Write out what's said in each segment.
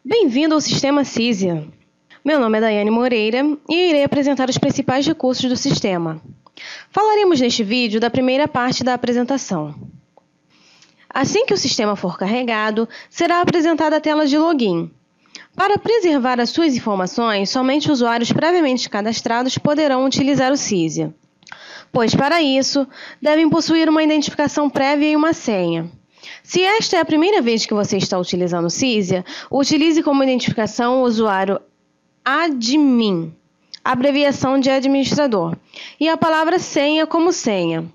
Bem-vindo ao Sistema CISIA. Meu nome é Daiane Moreira e irei apresentar os principais recursos do sistema. Falaremos neste vídeo da primeira parte da apresentação. Assim que o sistema for carregado, será apresentada a tela de login. Para preservar as suas informações, somente usuários previamente cadastrados poderão utilizar o CISIA, pois para isso, devem possuir uma identificação prévia e uma senha. Se esta é a primeira vez que você está utilizando o CISIA, utilize como identificação o usuário admin, abreviação de administrador, e a palavra senha como senha.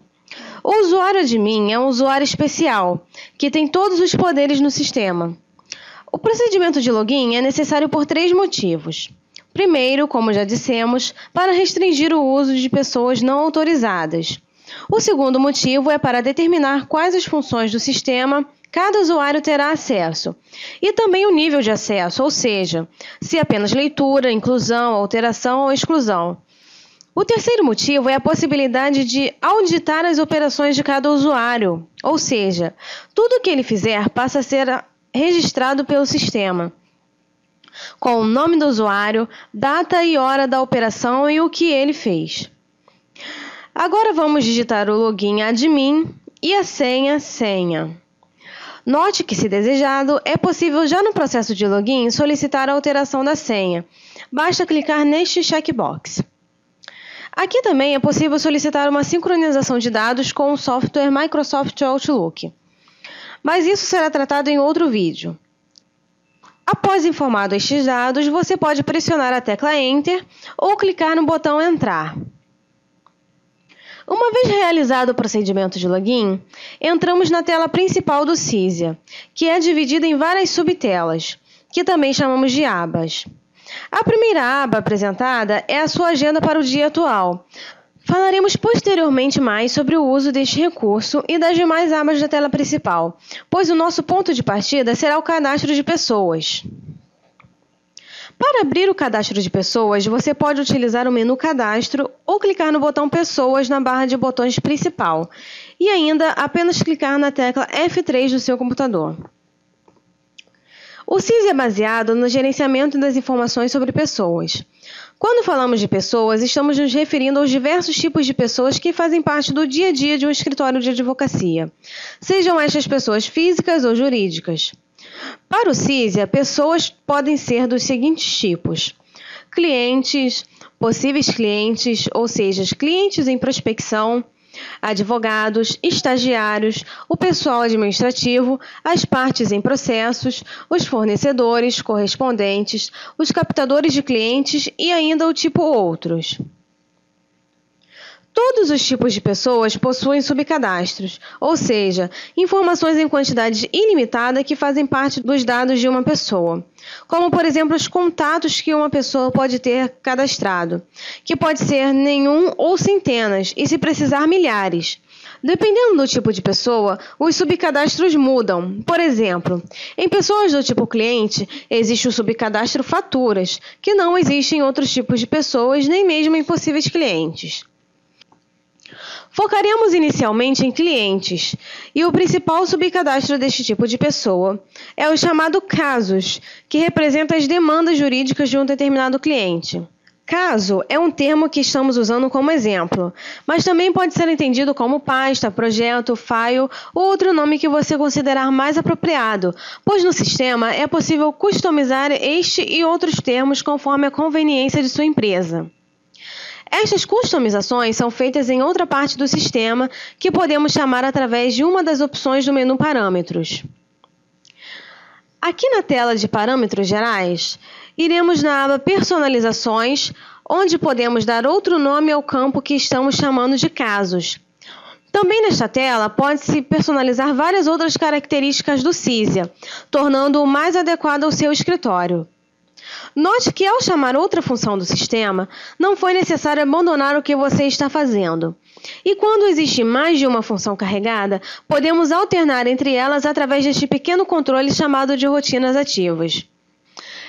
O usuário admin é um usuário especial, que tem todos os poderes no sistema. O procedimento de login é necessário por 3 motivos. Primeiro, como já dissemos, para restringir o uso de pessoas não autorizadas. O segundo motivo é para determinar quais as funções do sistema cada usuário terá acesso, e também o nível de acesso, ou seja, se apenas leitura, inclusão, alteração ou exclusão. O terceiro motivo é a possibilidade de auditar as operações de cada usuário, ou seja, tudo o que ele fizer passa a ser registrado pelo sistema, com o nome do usuário, data e hora da operação e o que ele fez. Agora vamos digitar o login admin e a senha. Note que, se desejado, é possível já no processo de login solicitar a alteração da senha. Basta clicar neste checkbox. Aqui também é possível solicitar uma sincronização de dados com o software Microsoft Outlook. Mas isso será tratado em outro vídeo. Após informado estes dados, você pode pressionar a tecla Enter ou clicar no botão Entrar. Uma vez realizado o procedimento de login, entramos na tela principal do CISIA, que é dividida em várias subtelas, que também chamamos de abas. A primeira aba apresentada é a sua agenda para o dia atual. Falaremos posteriormente mais sobre o uso deste recurso e das demais abas da tela principal, pois o nosso ponto de partida será o cadastro de pessoas. Para abrir o cadastro de pessoas, você pode utilizar o menu Cadastro ou clicar no botão Pessoas na barra de botões principal e ainda apenas clicar na tecla F3 do seu computador. O CISIA é baseado no gerenciamento das informações sobre pessoas. Quando falamos de pessoas, estamos nos referindo aos diversos tipos de pessoas que fazem parte do dia a dia de um escritório de advocacia, sejam estas pessoas físicas ou jurídicas. Para o CISIA, pessoas podem ser dos seguintes tipos: clientes, possíveis clientes, ou seja, clientes em prospecção, advogados, estagiários, o pessoal administrativo, as partes em processos, os fornecedores, correspondentes, os captadores de clientes e ainda o tipo outros. Todos os tipos de pessoas possuem subcadastros, ou seja, informações em quantidade ilimitada que fazem parte dos dados de uma pessoa, como, por exemplo, os contatos que uma pessoa pode ter cadastrado, que pode ser nenhum ou centenas, e se precisar, milhares. Dependendo do tipo de pessoa, os subcadastros mudam. Por exemplo, em pessoas do tipo cliente, existe o subcadastro faturas, que não existe em outros tipos de pessoas, nem mesmo em possíveis clientes. Focaremos inicialmente em clientes, e o principal subcadastro deste tipo de pessoa é o chamado casos, que representa as demandas jurídicas de um determinado cliente. Caso é um termo que estamos usando como exemplo, mas também pode ser entendido como pasta, projeto, file ou outro nome que você considerar mais apropriado, pois no sistema é possível customizar este e outros termos conforme a conveniência de sua empresa. Estas customizações são feitas em outra parte do sistema, que podemos chamar através de uma das opções do menu Parâmetros. Aqui na tela de Parâmetros Gerais, iremos na aba Personalizações, onde podemos dar outro nome ao campo que estamos chamando de casos. Também nesta tela, pode-se personalizar várias outras características do CISIA, tornando-o mais adequado ao seu escritório. Note que, ao chamar outra função do sistema, não foi necessário abandonar o que você está fazendo. E quando existe mais de uma função carregada, podemos alternar entre elas através deste pequeno controle chamado de rotinas ativas.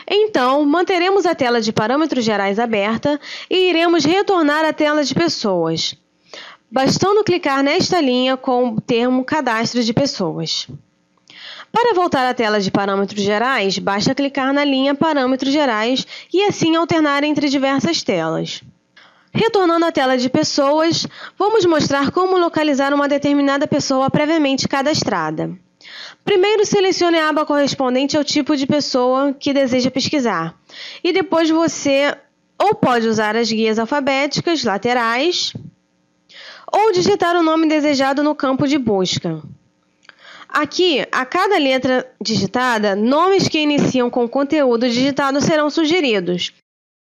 Então, manteremos a tela de Parâmetros Gerais aberta e iremos retornar à tela de Pessoas, bastando clicar nesta linha com o termo Cadastro de Pessoas. Para voltar à tela de parâmetros gerais, basta clicar na linha Parâmetros Gerais e assim alternar entre diversas telas. Retornando à tela de pessoas, vamos mostrar como localizar uma determinada pessoa previamente cadastrada. Primeiro, selecione a aba correspondente ao tipo de pessoa que deseja pesquisar. E depois você ou pode usar as guias alfabéticas laterais ou digitar o nome desejado no campo de busca. Aqui, a cada letra digitada, nomes que iniciam com conteúdo digitado serão sugeridos.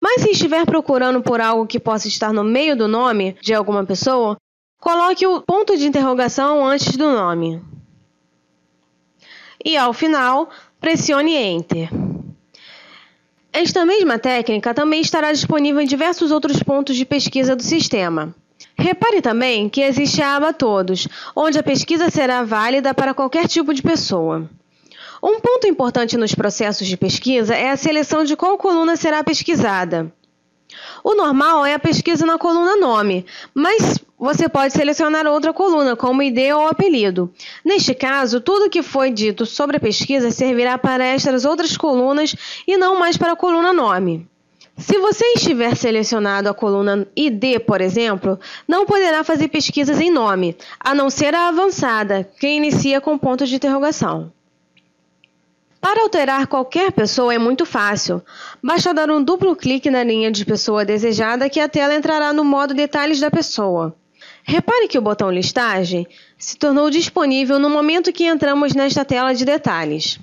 Mas se estiver procurando por algo que possa estar no meio do nome de alguma pessoa, coloque o ponto de interrogação antes do nome. E ao final, pressione Enter. Esta mesma técnica também estará disponível em diversos outros pontos de pesquisa do sistema. Repare também que existe a aba Todos, onde a pesquisa será válida para qualquer tipo de pessoa. Um ponto importante nos processos de pesquisa é a seleção de qual coluna será pesquisada. O normal é a pesquisa na coluna Nome, mas você pode selecionar outra coluna, como ID ou apelido. Neste caso, tudo que foi dito sobre a pesquisa servirá para estas outras colunas e não mais para a coluna Nome. Se você estiver selecionado a coluna ID, por exemplo, não poderá fazer pesquisas em nome, a não ser a avançada, que inicia com ponto de interrogação. Para alterar qualquer pessoa é muito fácil. Basta dar um duplo clique na linha de pessoa desejada que a tela entrará no modo Detalhes da pessoa. Repare que o botão Listagem se tornou disponível no momento que entramos nesta tela de detalhes.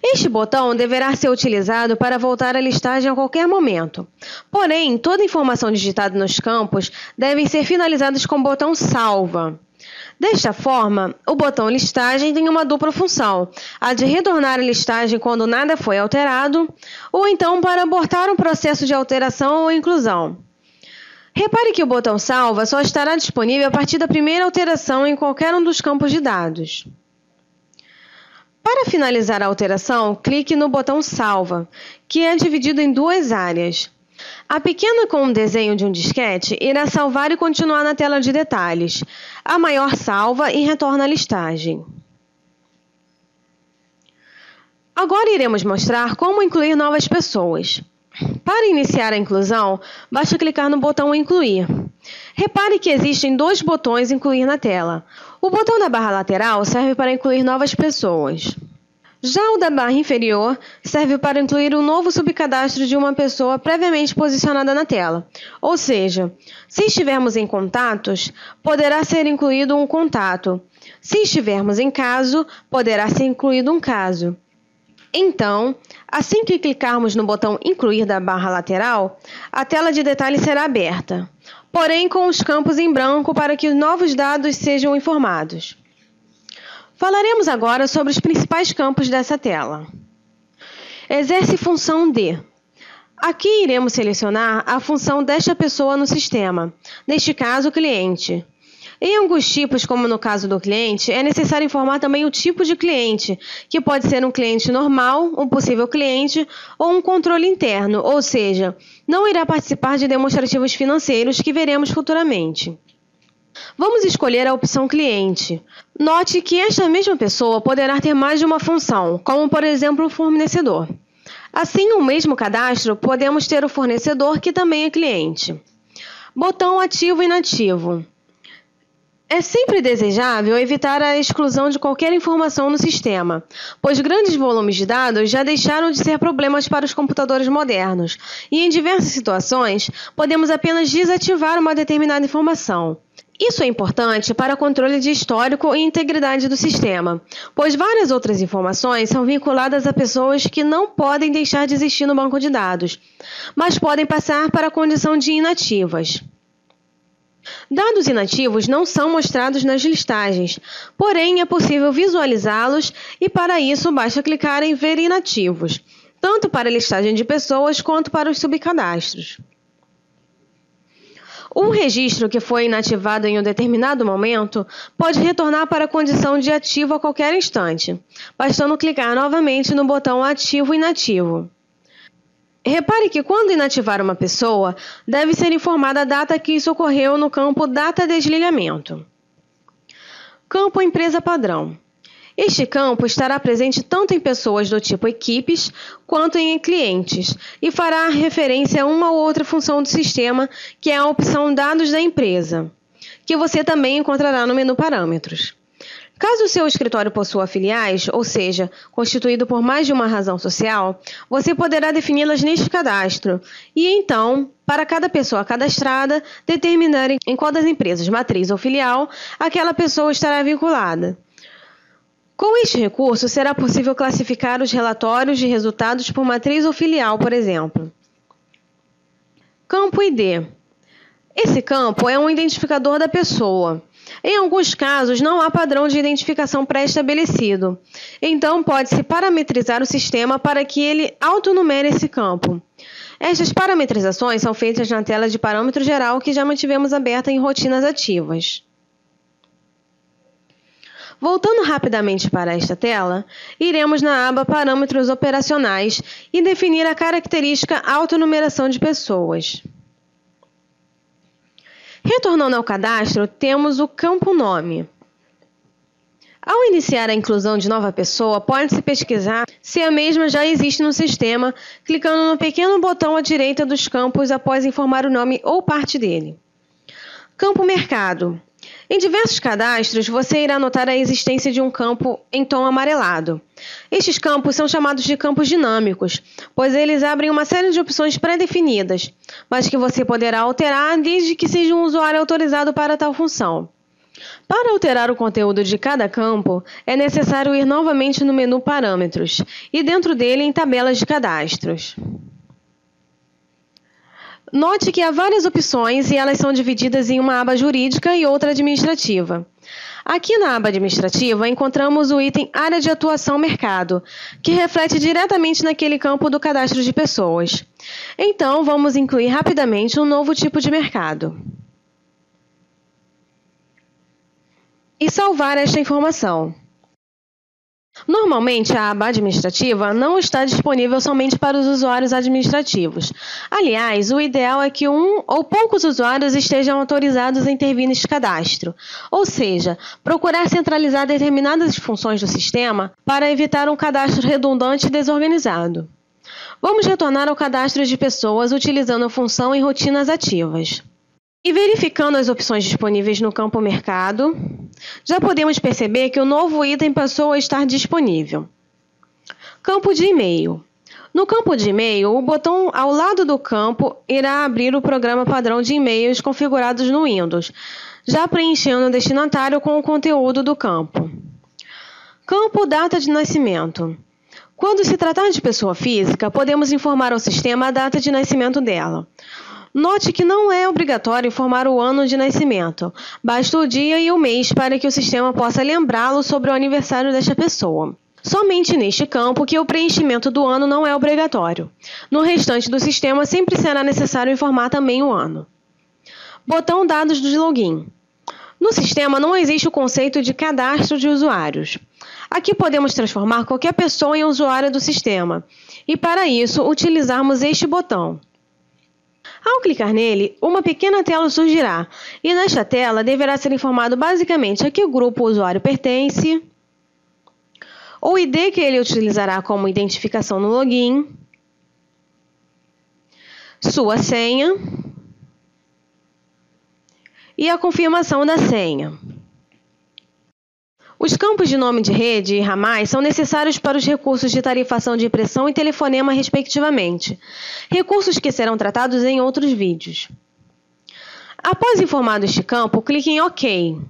Este botão deverá ser utilizado para voltar à listagem a qualquer momento. Porém, toda informação digitada nos campos deve ser finalizada com o botão Salva. Desta forma, o botão Listagem tem uma dupla função, a de retornar a listagem quando nada foi alterado, ou então para abortar um processo de alteração ou inclusão. Repare que o botão Salva só estará disponível a partir da primeira alteração em qualquer um dos campos de dados. Para finalizar a alteração, clique no botão Salva, que é dividido em duas áreas. A pequena com um desenho de um disquete irá salvar e continuar na tela de detalhes. A maior salva e retorna à listagem. Agora iremos mostrar como incluir novas pessoas. Para iniciar a inclusão, basta clicar no botão Incluir. Repare que existem dois botões Incluir na tela. O botão da barra lateral serve para incluir novas pessoas. Já o da barra inferior serve para incluir um novo subcadastro de uma pessoa previamente posicionada na tela. Ou seja, se estivermos em contatos, poderá ser incluído um contato. Se estivermos em caso, poderá ser incluído um caso. Então, assim que clicarmos no botão Incluir da barra lateral, a tela de detalhes será aberta, porém com os campos em branco para que novos dados sejam informados. Falaremos agora sobre os principais campos dessa tela. Exerce função de. Aqui iremos selecionar a função desta pessoa no sistema, neste caso, o cliente. Em alguns tipos, como no caso do cliente, é necessário informar também o tipo de cliente, que pode ser um cliente normal, um possível cliente ou um controle interno, ou seja, não irá participar de demonstrativos financeiros que veremos futuramente. Vamos escolher a opção cliente. Note que esta mesma pessoa poderá ter mais de uma função, como por exemplo o fornecedor. Assim, no mesmo cadastro, podemos ter o fornecedor que também é cliente. Botão ativo e inativo. É sempre desejável evitar a exclusão de qualquer informação no sistema, pois grandes volumes de dados já deixaram de ser problemas para os computadores modernos, e em diversas situações podemos apenas desativar uma determinada informação. Isso é importante para controle de histórico e integridade do sistema, pois várias outras informações são vinculadas a pessoas que não podem deixar de existir no banco de dados, mas podem passar para a condição de inativas. Dados inativos não são mostrados nas listagens, porém é possível visualizá-los e para isso basta clicar em Ver inativos, tanto para a listagem de pessoas quanto para os subcadastros. Um registro que foi inativado em um determinado momento pode retornar para a condição de ativo a qualquer instante, bastando clicar novamente no botão Ativo e Inativo. Repare que quando inativar uma pessoa, deve ser informada a data que isso ocorreu no campo Data Desligamento. Campo Empresa Padrão. Este campo estará presente tanto em pessoas do tipo equipes quanto em clientes e fará referência a uma ou outra função do sistema, que é a opção Dados da empresa, que você também encontrará no menu Parâmetros. Caso o seu escritório possua filiais, ou seja, constituído por mais de uma razão social, você poderá defini-las neste cadastro e, então, para cada pessoa cadastrada, determinar em qual das empresas, matriz ou filial, aquela pessoa estará vinculada. Com este recurso, será possível classificar os relatórios de resultados por matriz ou filial, por exemplo. Campo ID. Esse campo é um identificador da pessoa. Em alguns casos, não há padrão de identificação pré-estabelecido. Então, pode-se parametrizar o sistema para que ele autonumere esse campo. Estas parametrizações são feitas na tela de parâmetro geral que já mantivemos aberta em rotinas ativas. Voltando rapidamente para esta tela, iremos na aba Parâmetros Operacionais e definir a característica autonumeração de pessoas. Retornando ao cadastro, temos o campo Nome. Ao iniciar a inclusão de nova pessoa, pode-se pesquisar se a mesma já existe no sistema, clicando no pequeno botão à direita dos campos após informar o nome ou parte dele. Campo Mercado. Em diversos cadastros, você irá notar a existência de um campo em tom amarelado. Estes campos são chamados de campos dinâmicos, pois eles abrem uma série de opções pré-definidas, mas que você poderá alterar desde que seja um usuário autorizado para tal função. Para alterar o conteúdo de cada campo, é necessário ir novamente no menu Parâmetros e dentro dele em Tabelas de Cadastros. Note que há várias opções e elas são divididas em uma aba jurídica e outra administrativa. Aqui na aba administrativa encontramos o item Área de Atuação Mercado, que reflete diretamente naquele campo do cadastro de pessoas. Então, vamos incluir rapidamente um novo tipo de mercado. E salvar esta informação. Normalmente, a aba administrativa não está disponível somente para os usuários administrativos. Aliás, o ideal é que um ou poucos usuários estejam autorizados a intervir neste cadastro, ou seja, procurar centralizar determinadas funções do sistema para evitar um cadastro redundante e desorganizado. Vamos retornar ao cadastro de pessoas utilizando a função em rotinas ativas. E verificando as opções disponíveis no campo Mercado, já podemos perceber que o novo item passou a estar disponível. Campo de e-mail. No campo de e-mail, o botão ao lado do campo irá abrir o programa padrão de e-mails configurados no Windows, já preenchendo o destinatário com o conteúdo do campo. Campo Data de Nascimento. Quando se tratar de pessoa física, podemos informar ao sistema a data de nascimento dela. Note que não é obrigatório informar o ano de nascimento, basta o dia e o mês para que o sistema possa lembrá-lo sobre o aniversário desta pessoa. Somente neste campo que o preenchimento do ano não é obrigatório. No restante do sistema sempre será necessário informar também o ano. Botão Dados de Login. No sistema não existe o conceito de cadastro de usuários. Aqui podemos transformar qualquer pessoa em usuário do sistema, e para isso utilizarmos este botão. Ao clicar nele, uma pequena tela surgirá, e nesta tela deverá ser informado basicamente a que grupo o usuário pertence, o ID que ele utilizará como identificação no login, sua senha e a confirmação da senha. Os campos de nome de rede e ramais são necessários para os recursos de tarifação de impressão e telefonema, respectivamente, recursos que serão tratados em outros vídeos. Após informado este campo, clique em OK.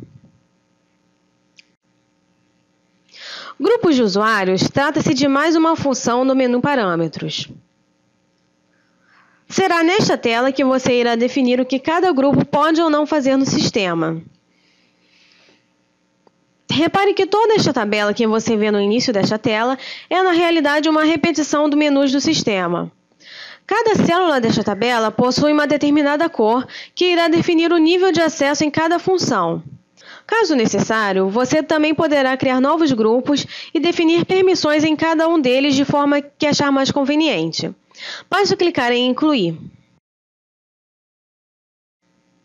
Grupos de usuários trata-se de mais uma função no menu Parâmetros. Será nesta tela que você irá definir o que cada grupo pode ou não fazer no sistema. Repare que toda esta tabela que você vê no início desta tela é, na realidade, uma repetição do menus do sistema. Cada célula desta tabela possui uma determinada cor que irá definir o nível de acesso em cada função. Caso necessário, você também poderá criar novos grupos e definir permissões em cada um deles de forma que achar mais conveniente. Basta clicar em Incluir.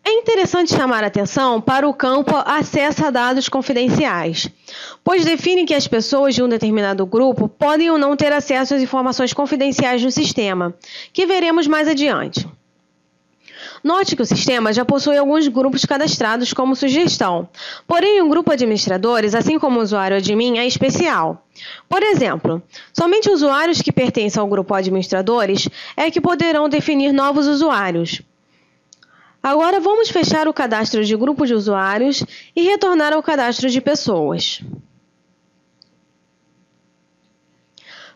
É interessante chamar a atenção para o campo Acesso a dados confidenciais, pois define que as pessoas de um determinado grupo podem ou não ter acesso às informações confidenciais no sistema, que veremos mais adiante. Note que o sistema já possui alguns grupos cadastrados como sugestão, porém um grupo administradores, assim como o usuário admin, é especial. Por exemplo, somente usuários que pertencem ao grupo administradores é que poderão definir novos usuários. Agora vamos fechar o cadastro de grupo de usuários e retornar ao cadastro de pessoas.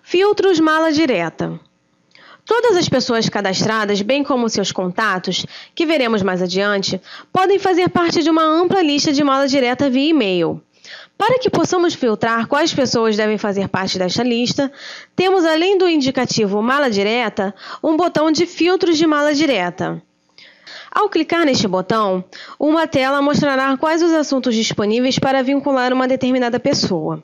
Filtros mala direta. Todas as pessoas cadastradas, bem como seus contatos, que veremos mais adiante, podem fazer parte de uma ampla lista de mala direta via e-mail. Para que possamos filtrar quais pessoas devem fazer parte desta lista, temos, além do indicativo Mala Direta, um botão de Filtros de Mala Direta. Ao clicar neste botão, uma tela mostrará quais os assuntos disponíveis para vincular uma determinada pessoa.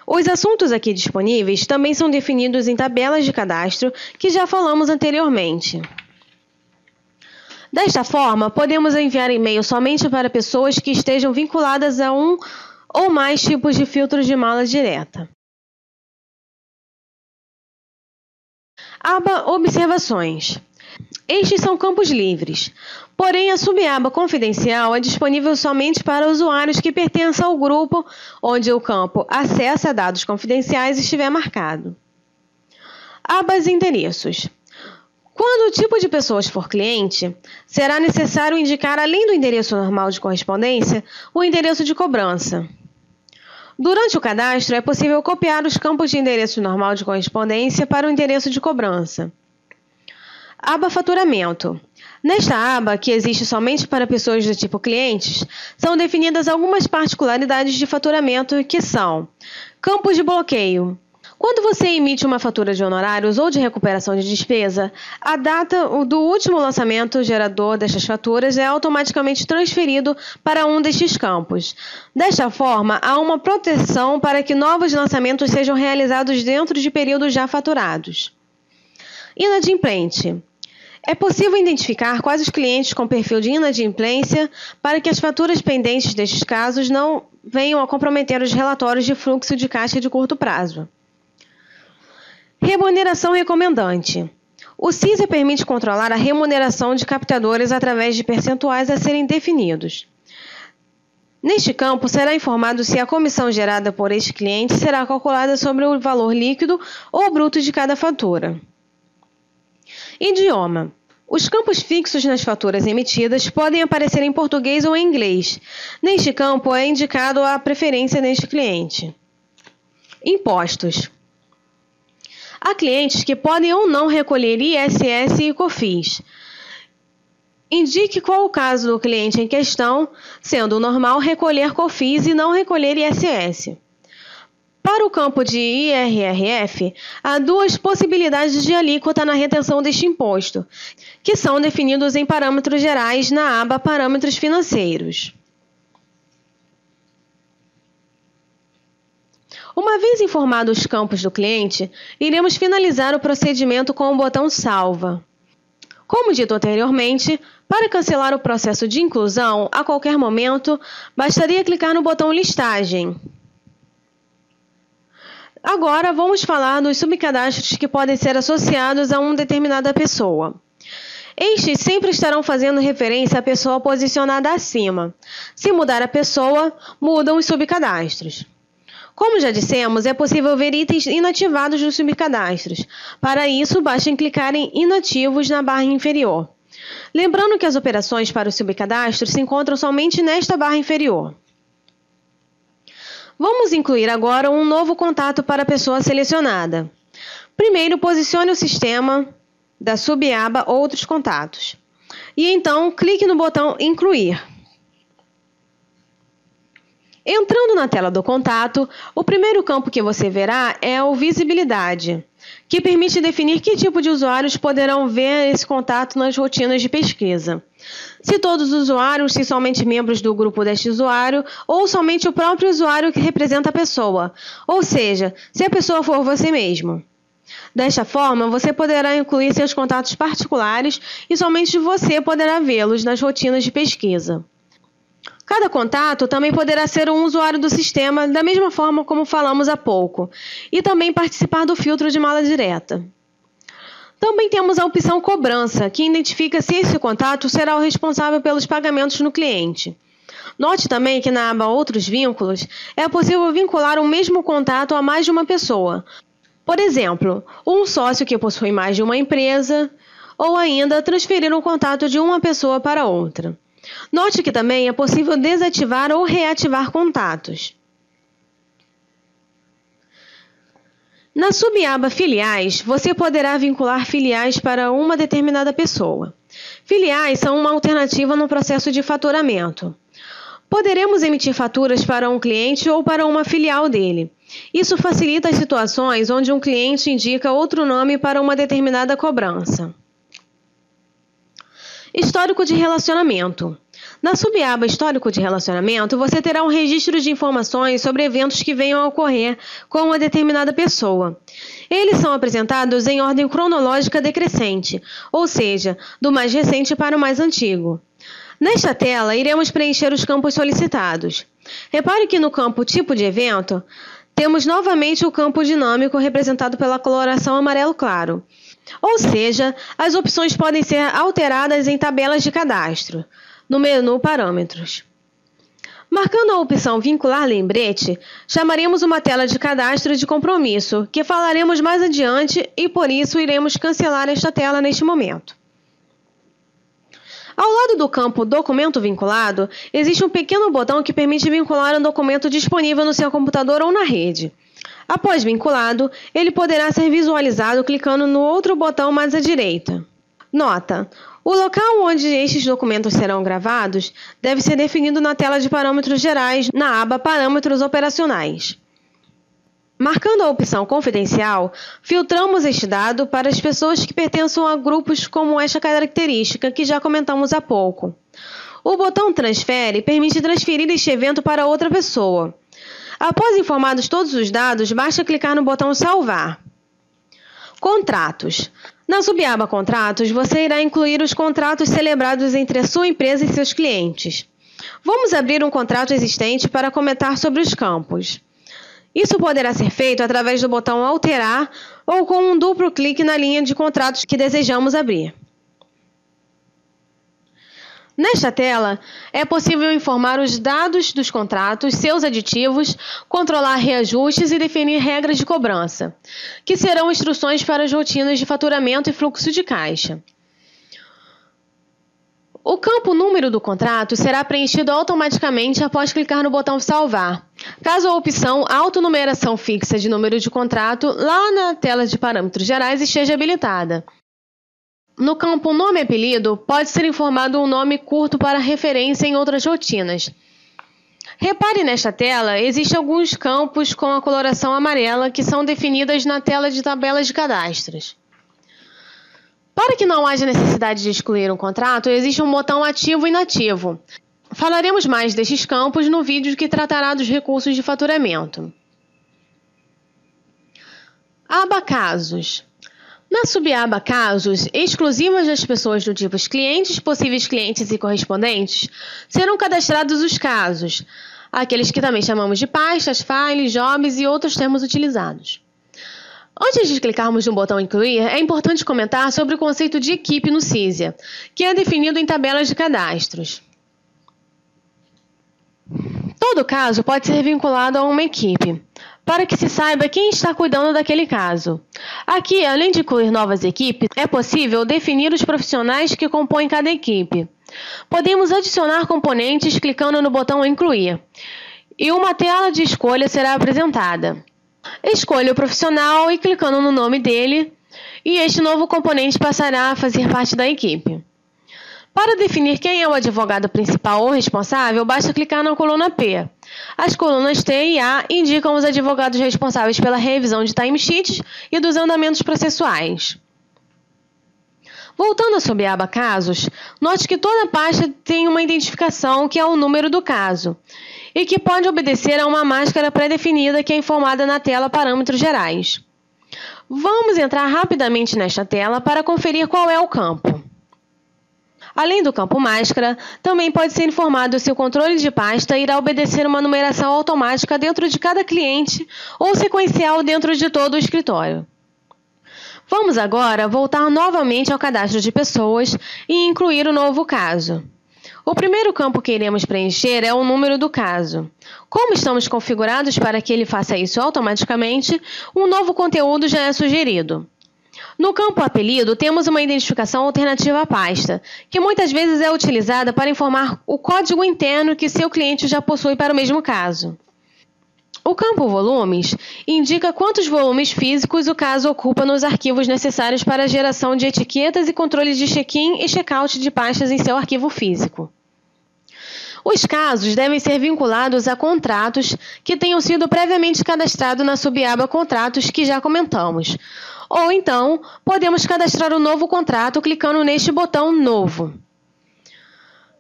Os assuntos aqui disponíveis também são definidos em tabelas de cadastro, que já falamos anteriormente. Desta forma, podemos enviar e-mail somente para pessoas que estejam vinculadas a um ou mais tipos de filtros de mala direta. Aba Observações. Estes são campos livres, porém a subaba Confidencial é disponível somente para usuários que pertencem ao grupo onde o campo Acesso a dados confidenciais estiver marcado. Abas Endereços. Quando o tipo de pessoas for cliente, será necessário indicar, além do endereço normal de correspondência, o endereço de cobrança. Durante o cadastro, é possível copiar os campos de endereço normal de correspondência para o endereço de cobrança. Aba Faturamento. Nesta aba, que existe somente para pessoas do tipo clientes, são definidas algumas particularidades de faturamento que são: campos de bloqueio. Quando você emite uma fatura de honorários ou de recuperação de despesa, a data do último lançamento gerador destas faturas é automaticamente transferido para um destes campos. Desta forma, há uma proteção para que novos lançamentos sejam realizados dentro de períodos já faturados. Inadimplente. É possível identificar quais os clientes com perfil de inadimplência para que as faturas pendentes destes casos não venham a comprometer os relatórios de fluxo de caixa de curto prazo. Remuneração recomendante. O CISA permite controlar a remuneração de captadores através de percentuais a serem definidos. Neste campo, será informado se a comissão gerada por este cliente será calculada sobre o valor líquido ou bruto de cada fatura. Idioma. Os campos fixos nas faturas emitidas podem aparecer em português ou em inglês. Neste campo, é indicado a preferência deste cliente. Impostos. Há clientes que podem ou não recolher ISS e COFINS. Indique qual o caso do cliente em questão, sendo normal recolher COFINS e não recolher ISS. Para o campo de IRRF, há duas possibilidades de alíquota na retenção deste imposto, que são definidos em parâmetros gerais na aba Parâmetros Financeiros. Uma vez informados os campos do cliente, iremos finalizar o procedimento com o botão Salva. Como dito anteriormente, para cancelar o processo de inclusão, a qualquer momento, bastaria clicar no botão Listagem. Agora, vamos falar dos subcadastros que podem ser associados a uma determinada pessoa. Estes sempre estarão fazendo referência à pessoa posicionada acima. Se mudar a pessoa, mudam os subcadastros. Como já dissemos, é possível ver itens inativados dos subcadastros. Para isso, basta clicar em Inativos na barra inferior. Lembrando que as operações para os subcadastros se encontram somente nesta barra inferior. Vamos incluir agora um novo contato para a pessoa selecionada. Primeiro, posicione o sistema da subaba Outros Contatos. E então, clique no botão Incluir. Entrando na tela do contato, o primeiro campo que você verá é o Visibilidade, que permite definir que tipo de usuários poderão ver esse contato nas rotinas de pesquisa. Se todos os usuários, se somente membros do grupo deste usuário, ou somente o próprio usuário que representa a pessoa, ou seja, se a pessoa for você mesmo. Desta forma, você poderá incluir seus contatos particulares e somente você poderá vê-los nas rotinas de pesquisa. Cada contato também poderá ser um usuário do sistema, da mesma forma como falamos há pouco, e também participar do filtro de mala direta. Também temos a opção cobrança, que identifica se esse contato será o responsável pelos pagamentos no cliente. Note também que na aba Outros vínculos, é possível vincular o mesmo contato a mais de uma pessoa. Por exemplo, um sócio que possui mais de uma empresa, ou ainda transferir um contato de uma pessoa para outra. Note que também é possível desativar ou reativar contatos. Na subaba Filiais, você poderá vincular filiais para uma determinada pessoa. Filiais são uma alternativa no processo de faturamento. Poderemos emitir faturas para um cliente ou para uma filial dele. Isso facilita as situações onde um cliente indica outro nome para uma determinada cobrança. Histórico de relacionamento. Na subaba Histórico de relacionamento, você terá um registro de informações sobre eventos que venham a ocorrer com uma determinada pessoa. Eles são apresentados em ordem cronológica decrescente, ou seja, do mais recente para o mais antigo. Nesta tela, iremos preencher os campos solicitados. Repare que no campo Tipo de evento, temos novamente o campo dinâmico representado pela coloração amarelo claro. Ou seja, as opções podem ser alteradas em tabelas de cadastro, no menu Parâmetros. Marcando a opção Vincular lembrete, chamaremos uma tela de cadastro de compromisso, que falaremos mais adiante e por isso iremos cancelar esta tela neste momento. Ao lado do campo Documento vinculado, existe um pequeno botão que permite vincular um documento disponível no seu computador ou na rede. Após vinculado, ele poderá ser visualizado clicando no outro botão mais à direita. Nota: o local onde estes documentos serão gravados deve ser definido na tela de Parâmetros Gerais, na aba Parâmetros Operacionais. Marcando a opção Confidencial, filtramos este dado para as pessoas que pertençam a grupos como esta característica que já comentamos há pouco. O botão Transfere permite transferir este evento para outra pessoa. Após informados todos os dados, basta clicar no botão Salvar. Contratos. Na subaba Contratos, você irá incluir os contratos celebrados entre a sua empresa e seus clientes. Vamos abrir um contrato existente para comentar sobre os campos. Isso poderá ser feito através do botão Alterar ou com um duplo clique na linha de contratos que desejamos abrir. Nesta tela, é possível informar os dados dos contratos, seus aditivos, controlar reajustes e definir regras de cobrança, que serão instruções para as rotinas de faturamento e fluxo de caixa. O campo Número do contrato será preenchido automaticamente após clicar no botão Salvar, caso a opção Autonumeração fixa de número de contrato lá na tela de Parâmetros Gerais esteja habilitada. No campo Nome e Apelido, pode ser informado um nome curto para referência em outras rotinas. Repare nesta tela, existem alguns campos com a coloração amarela que são definidas na tela de tabelas de cadastros. Para que não haja necessidade de excluir um contrato, existe um botão ativo e inativo. Falaremos mais destes campos no vídeo que tratará dos recursos de faturamento. Aba Casos. Na subaba Casos, exclusivas das pessoas do tipo clientes, possíveis clientes e correspondentes, serão cadastrados os casos, aqueles que também chamamos de pastas, files, jobs e outros termos utilizados. Antes de clicarmos no botão Incluir, é importante comentar sobre o conceito de equipe no CISIA, que é definido em tabelas de cadastros. Todo caso pode ser vinculado a uma equipe, para que se saiba quem está cuidando daquele caso. Aqui, além de incluir novas equipes, é possível definir os profissionais que compõem cada equipe. Podemos adicionar componentes clicando no botão Incluir, e uma tela de escolha será apresentada. Escolha o profissional e clicando no nome dele, e este novo componente passará a fazer parte da equipe. Para definir quem é o advogado principal ou responsável, basta clicar na coluna P. As colunas T e A indicam os advogados responsáveis pela revisão de timesheets e dos andamentos processuais. Voltando à subaba Casos, note que toda pasta tem uma identificação que é o número do caso, e que pode obedecer a uma máscara pré-definida que é informada na tela Parâmetros Gerais. Vamos entrar rapidamente nesta tela para conferir qual é o campo. Além do campo máscara, também pode ser informado se o controle de pasta irá obedecer uma numeração automática dentro de cada cliente ou sequencial dentro de todo o escritório. Vamos agora voltar novamente ao cadastro de pessoas e incluir o novo caso. O primeiro campo que iremos preencher é o número do caso. Como estamos configurados para que ele faça isso automaticamente, um novo conteúdo já é sugerido. No campo apelido, temos uma identificação alternativa à pasta, que muitas vezes é utilizada para informar o código interno que seu cliente já possui para o mesmo caso. O campo volumes indica quantos volumes físicos o caso ocupa nos arquivos necessários para a geração de etiquetas e controle de check-in e check-out de pastas em seu arquivo físico. Os casos devem ser vinculados a contratos que tenham sido previamente cadastrados na subaba Contratos que já comentamos. Ou então, podemos cadastrar um novo contrato clicando neste botão Novo.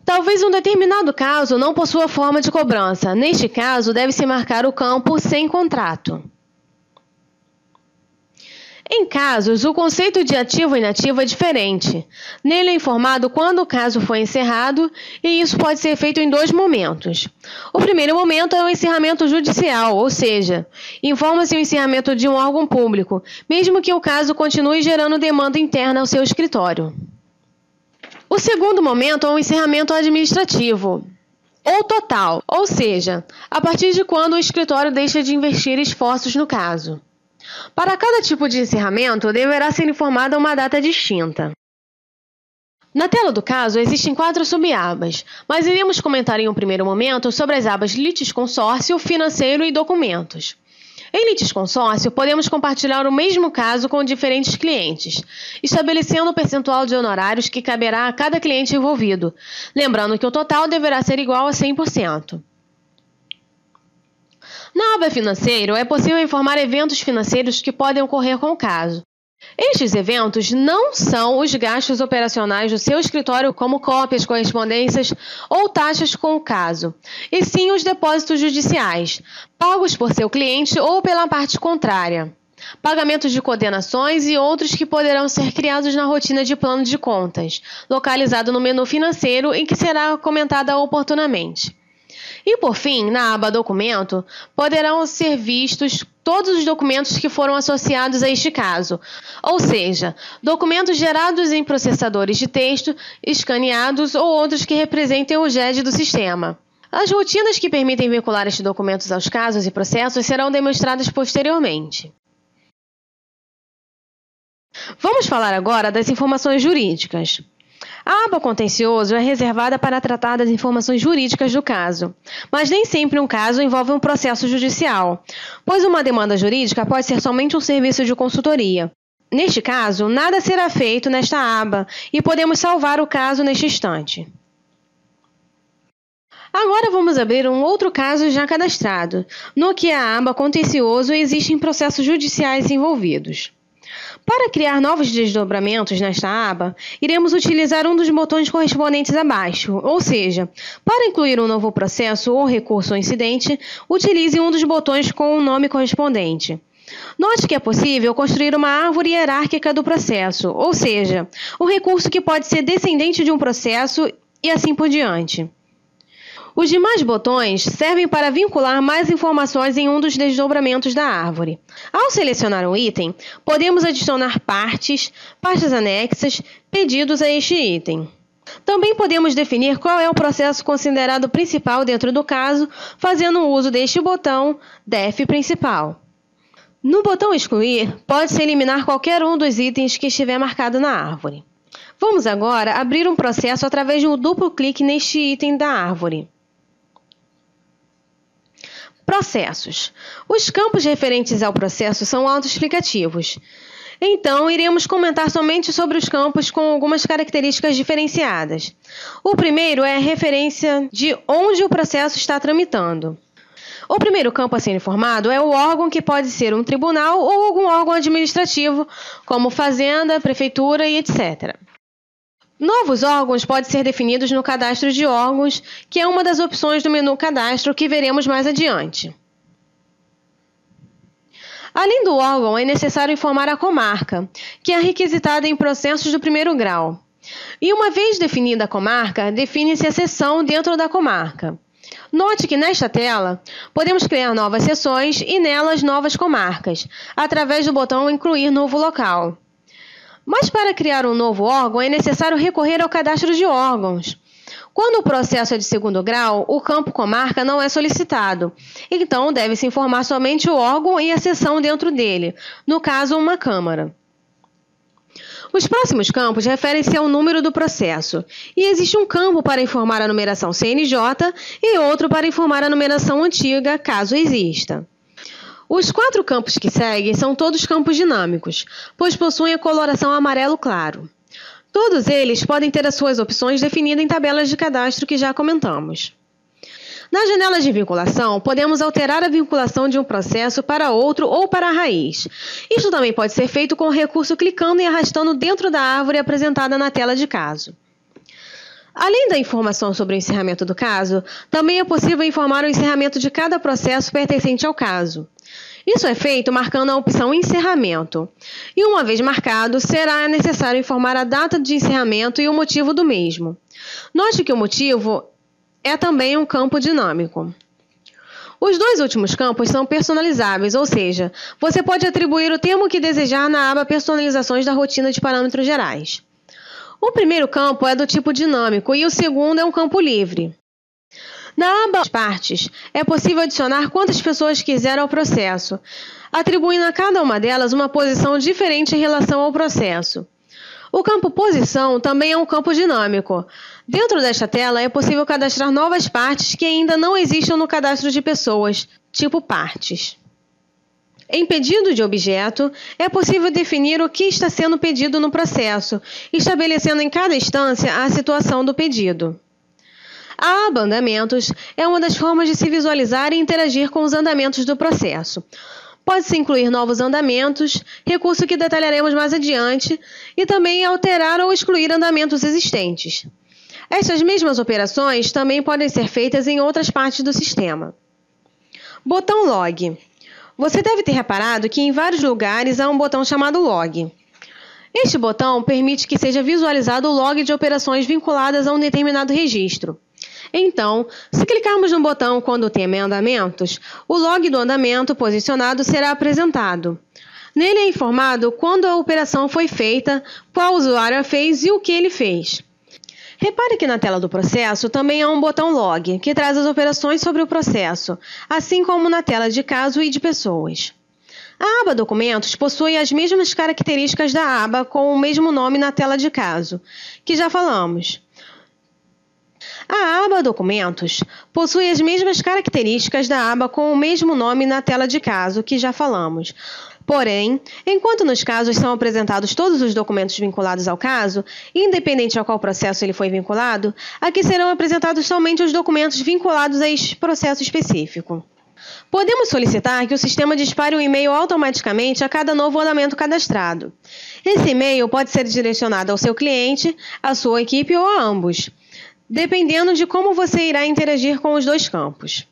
Talvez um determinado caso não possua forma de cobrança. Neste caso, deve-se marcar o campo Sem contrato. Em casos, o conceito de ativo e inativo é diferente. Nele é informado quando o caso foi encerrado, e isso pode ser feito em dois momentos. O primeiro momento é o encerramento judicial, ou seja, informa-se o encerramento de um órgão público, mesmo que o caso continue gerando demanda interna ao seu escritório. O segundo momento é o encerramento administrativo, ou total, ou seja, a partir de quando o escritório deixa de investir esforços no caso. Para cada tipo de encerramento, deverá ser informada uma data distinta. Na tela do caso, existem 4 subabas, mas iremos comentar em um primeiro momento sobre as abas Litisconsórcio, Financeiro e Documentos. Em Litisconsórcio, podemos compartilhar o mesmo caso com diferentes clientes, estabelecendo o percentual de honorários que caberá a cada cliente envolvido, lembrando que o total deverá ser igual a 100%. Na aba Financeiro, é possível informar eventos financeiros que podem ocorrer com o caso. Estes eventos não são os gastos operacionais do seu escritório, como cópias, correspondências ou taxas com o caso, e sim os depósitos judiciais, pagos por seu cliente ou pela parte contrária, pagamentos de condenações e outros que poderão ser criados na rotina de plano de contas, localizado no menu financeiro em que será comentada oportunamente. E, por fim, na aba Documento, poderão ser vistos todos os documentos que foram associados a este caso, ou seja, documentos gerados em processadores de texto, escaneados ou outros que representem o GED do sistema. As rotinas que permitem vincular estes documentos aos casos e processos serão demonstradas posteriormente. Vamos falar agora das informações jurídicas. A aba Contencioso é reservada para tratar das informações jurídicas do caso, mas nem sempre um caso envolve um processo judicial, pois uma demanda jurídica pode ser somente um serviço de consultoria. Neste caso, nada será feito nesta aba e podemos salvar o caso neste instante. Agora vamos abrir um outro caso já cadastrado, no que a aba Contencioso existem processos judiciais envolvidos. Para criar novos desdobramentos nesta aba, iremos utilizar um dos botões correspondentes abaixo, ou seja, para incluir um novo processo ou recurso ou incidente, utilize um dos botões com o nome correspondente. Note que é possível construir uma árvore hierárquica do processo, ou seja, o recurso que pode ser descendente de um processo e assim por diante. Os demais botões servem para vincular mais informações em um dos desdobramentos da árvore. Ao selecionar um item, podemos adicionar pastas anexas, pedidos a este item. Também podemos definir qual é o processo considerado principal dentro do caso, fazendo uso deste botão Def Principal. No botão Excluir, pode-se eliminar qualquer um dos itens que estiver marcado na árvore. Vamos agora abrir um processo através de um duplo clique neste item da árvore. Processos. Os campos referentes ao processo são autoexplicativos. Então, iremos comentar somente sobre os campos com algumas características diferenciadas. O primeiro é a referência de onde o processo está tramitando. O primeiro campo a ser informado é o órgão, que pode ser um tribunal ou algum órgão administrativo, como Fazenda, Prefeitura e etc. Novos órgãos podem ser definidos no cadastro de órgãos, que é uma das opções do menu Cadastro que veremos mais adiante. Além do órgão, é necessário informar a comarca, que é requisitada em processos do primeiro grau. E uma vez definida a comarca, define-se a seção dentro da comarca. Note que nesta tela, podemos criar novas seções e nelas novas comarcas, através do botão Incluir novo local. Mas para criar um novo órgão, é necessário recorrer ao cadastro de órgãos. Quando o processo é de segundo grau, o campo comarca não é solicitado, então deve-se informar somente o órgão e a seção dentro dele, no caso, uma Câmara. Os próximos campos referem-se ao número do processo, e existe um campo para informar a numeração CNJ e outro para informar a numeração antiga, caso exista. Os 4 campos que seguem são todos campos dinâmicos, pois possuem a coloração amarelo claro. Todos eles podem ter as suas opções definidas em tabelas de cadastro que já comentamos. Na janela de vinculação, podemos alterar a vinculação de um processo para outro ou para a raiz. Isto também pode ser feito com o recurso clicando e arrastando dentro da árvore apresentada na tela de caso. Além da informação sobre o encerramento do caso, também é possível informar o encerramento de cada processo pertencente ao caso. Isso é feito marcando a opção Encerramento. E uma vez marcado, será necessário informar a data de encerramento e o motivo do mesmo. Note que o motivo é também um campo dinâmico. Os 2 últimos campos são personalizáveis, ou seja, você pode atribuir o termo que desejar na aba Personalizações da rotina de parâmetros gerais. O primeiro campo é do tipo dinâmico e o segundo é um campo livre. Na aba Partes, é possível adicionar quantas pessoas quiser ao processo, atribuindo a cada uma delas uma posição diferente em relação ao processo. O campo Posição também é um campo dinâmico. Dentro desta tela, é possível cadastrar novas partes que ainda não existam no cadastro de pessoas, tipo partes. Em pedido de objeto, é possível definir o que está sendo pedido no processo, estabelecendo em cada instância a situação do pedido. A aba Andamentos é uma das formas de se visualizar e interagir com os andamentos do processo. Pode-se incluir novos andamentos, recurso que detalharemos mais adiante, e também alterar ou excluir andamentos existentes. Estas mesmas operações também podem ser feitas em outras partes do sistema. Botão Log. Você deve ter reparado que em vários lugares há um botão chamado Log. Este botão permite que seja visualizado o log de operações vinculadas a um determinado registro. Então, se clicarmos no botão quando o tema é andamentos, o log do andamento posicionado será apresentado. Nele é informado quando a operação foi feita, qual usuário a fez e o que ele fez. Repare que na tela do processo também há um botão Log, que traz as operações sobre o processo, assim como na tela de caso e de pessoas. A aba Documentos possui as mesmas características da aba com o mesmo nome na tela de caso, que já falamos. A aba Documentos possui as mesmas características da aba com o mesmo nome na tela de caso, que já falamos. Porém, enquanto nos casos são apresentados todos os documentos vinculados ao caso, independente a qual processo ele foi vinculado, aqui serão apresentados somente os documentos vinculados a este processo específico. Podemos solicitar que o sistema dispare um e-mail automaticamente a cada novo andamento cadastrado. Esse e-mail pode ser direcionado ao seu cliente, à sua equipe ou a ambos, dependendo de como você irá interagir com os 2 campos.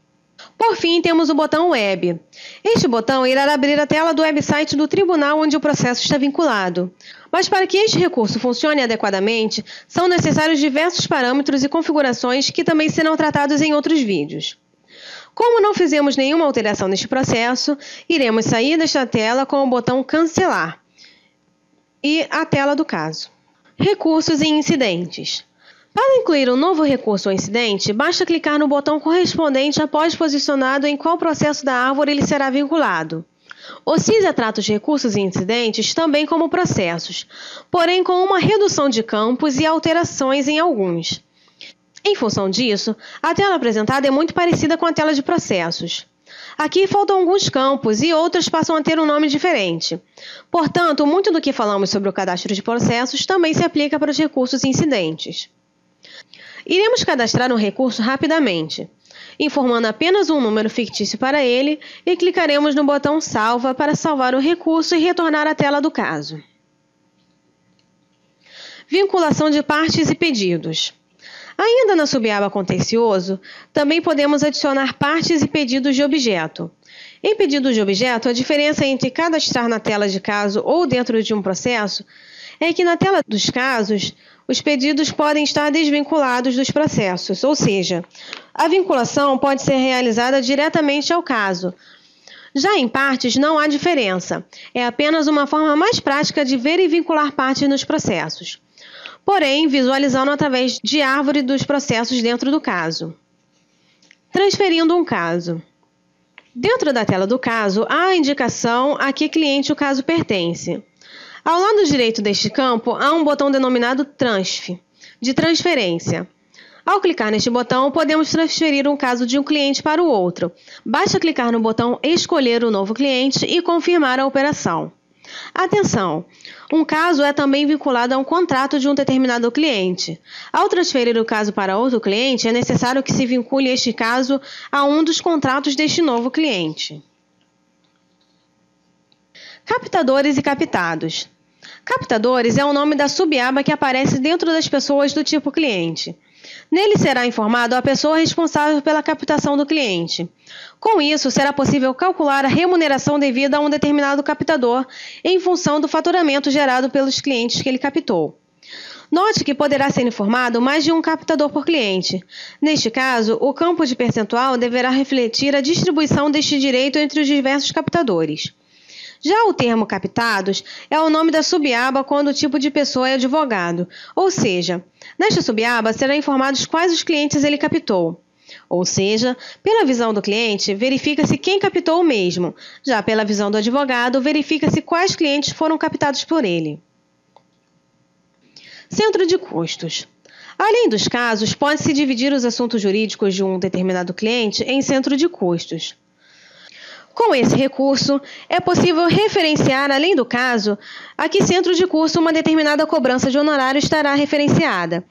Por fim, temos o botão Web. Este botão irá abrir a tela do website do tribunal onde o processo está vinculado. Mas para que este recurso funcione adequadamente, são necessários diversos parâmetros e configurações que também serão tratados em outros vídeos. Como não fizemos nenhuma alteração neste processo, iremos sair desta tela com o botão Cancelar e a tela do caso. Recursos e incidentes. Para incluir um novo recurso ou incidente, basta clicar no botão correspondente após posicionado em qual processo da árvore ele será vinculado. O CISA trata os recursos e incidentes também como processos, porém com uma redução de campos e alterações em alguns. Em função disso, a tela apresentada é muito parecida com a tela de processos. Aqui faltam alguns campos e outros passam a ter um nome diferente. Portanto, muito do que falamos sobre o cadastro de processos também se aplica para os recursos e incidentes. Iremos cadastrar um recurso rapidamente, informando apenas um número fictício para ele e clicaremos no botão Salva para salvar o recurso e retornar à tela do caso. Vinculação de partes e pedidos. Ainda na subaba Contencioso, também podemos adicionar partes e pedidos de objeto. Em pedidos de objeto, a diferença entre cadastrar na tela de caso ou dentro de um processo é que na tela dos casos, os pedidos podem estar desvinculados dos processos, ou seja, a vinculação pode ser realizada diretamente ao caso. Já em partes, não há diferença. É apenas uma forma mais prática de ver e vincular partes nos processos. Porém, visualizando através de árvore dos processos dentro do caso. Transferindo um caso. Dentro da tela do caso, há a indicação a que cliente o caso pertence. Ao lado direito deste campo, há um botão denominado Transf, de transferência. Ao clicar neste botão, podemos transferir um caso de um cliente para o outro. Basta clicar no botão Escolher o novo cliente e confirmar a operação. Atenção! Um caso é também vinculado a um contrato de um determinado cliente. Ao transferir o caso para outro cliente, é necessário que se vincule este caso a um dos contratos deste novo cliente. Captadores e captados. Captadores é o nome da subaba que aparece dentro das pessoas do tipo cliente. Nele será informado a pessoa responsável pela captação do cliente. Com isso, será possível calcular a remuneração devida a um determinado captador em função do faturamento gerado pelos clientes que ele captou. Note que poderá ser informado mais de um captador por cliente. Neste caso, o campo de percentual deverá refletir a distribuição deste direito entre os diversos captadores. Já o termo captados é o nome da subaba quando o tipo de pessoa é advogado, ou seja, nesta subaba serão informados quais os clientes ele captou. Ou seja, pela visão do cliente, verifica-se quem captou o mesmo. Já pela visão do advogado, verifica-se quais clientes foram captados por ele. Centro de custos. Além dos casos, pode-se dividir os assuntos jurídicos de um determinado cliente em centro de custos. Com esse recurso, é possível referenciar, além do caso, a que centro de custo uma determinada cobrança de honorário estará referenciada.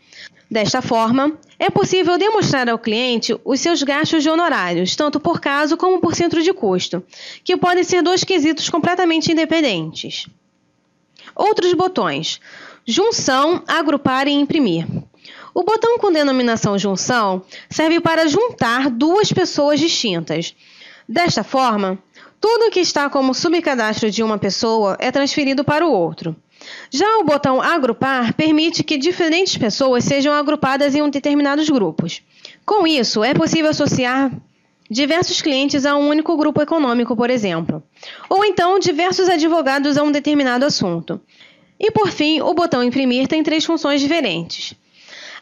Desta forma, é possível demonstrar ao cliente os seus gastos de honorários, tanto por caso como por centro de custo, que podem ser dois quesitos completamente independentes. Outros botões: junção, agrupar e imprimir. O botão com denominação junção serve para juntar duas pessoas distintas. Desta forma, tudo que está como subcadastro de uma pessoa é transferido para o outro. Já o botão agrupar permite que diferentes pessoas sejam agrupadas em determinados grupos. Com isso, é possível associar diversos clientes a um único grupo econômico, por exemplo, ou então diversos advogados a um determinado assunto. E por fim, o botão imprimir tem 3 funções diferentes.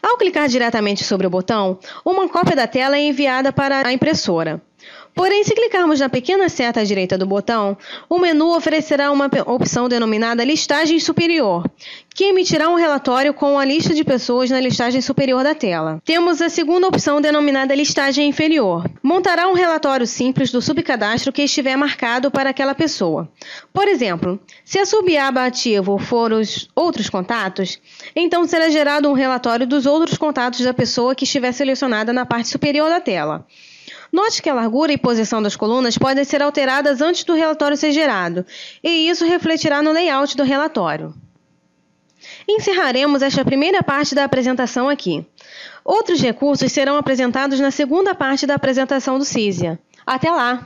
Ao clicar diretamente sobre o botão, uma cópia da tela é enviada para a impressora. Porém, se clicarmos na pequena seta à direita do botão, o menu oferecerá uma opção denominada Listagem Superior, que emitirá um relatório com a lista de pessoas na listagem superior da tela. Temos a segunda opção denominada Listagem Inferior. Montará um relatório simples do subcadastro que estiver marcado para aquela pessoa. Por exemplo, se a subaba ativo for os outros contatos, então será gerado um relatório dos outros contatos da pessoa que estiver selecionada na parte superior da tela. Note que a largura e posição das colunas podem ser alteradas antes do relatório ser gerado, e isso refletirá no layout do relatório. Encerraremos esta primeira parte da apresentação aqui. Outros recursos serão apresentados na segunda parte da apresentação do CISIA. Até lá!